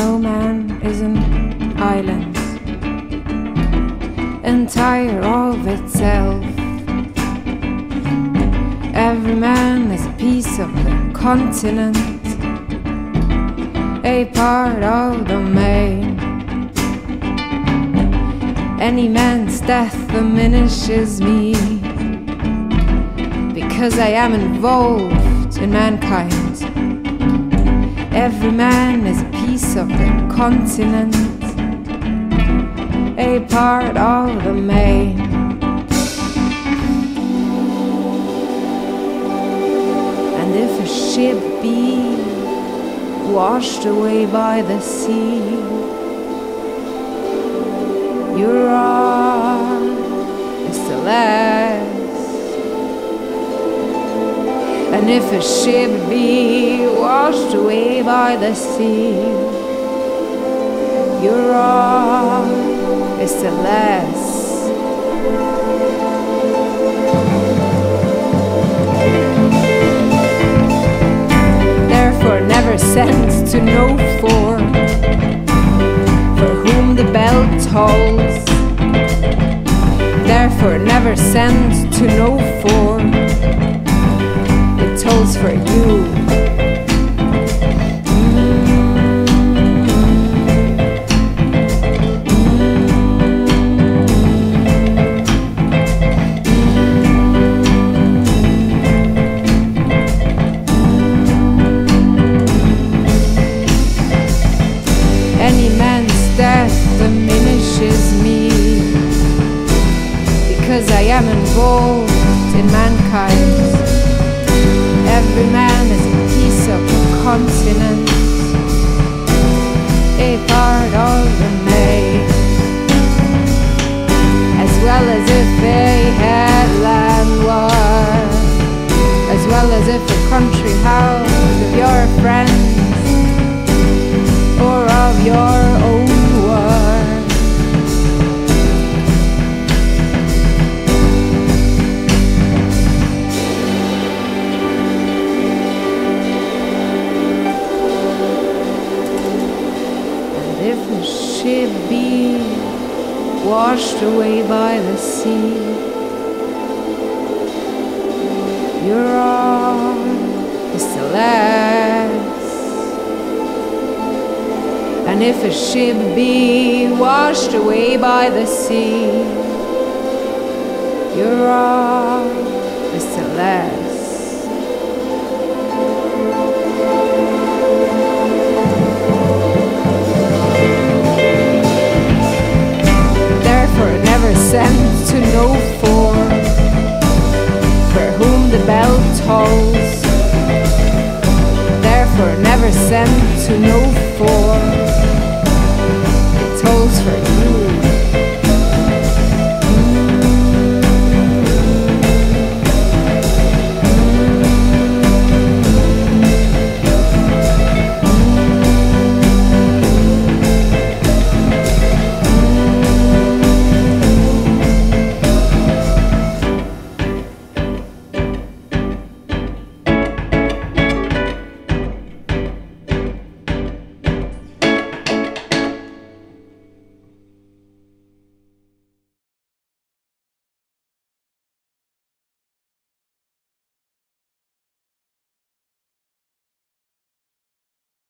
no man is an island, entire of itself. Every man is a piece of the continent, a part of the main. Any man's death diminishes me, because I am involved in mankind. Every man is a piece of the continent, a part of the main. And if a ship be washed away by the sea, your arm is the last. And if a ship be washed away by the sea, your arm is the last. Therefore never send to no for whom the bell tolls. Therefore never send to no for, it tolls for you. Any man's death diminishes me, because I am involved in mankind. Every man is a piece of the continent, a part of the main. As well as if a headland was, as well as if a country house of your friends or of your own world. Ship be washed away by the sea, your arm is the last. And if a ship be washed away by the sea, your arm is the last. Sent to no for whom the bell tolls. Therefore never sent to no for, it tolls for you.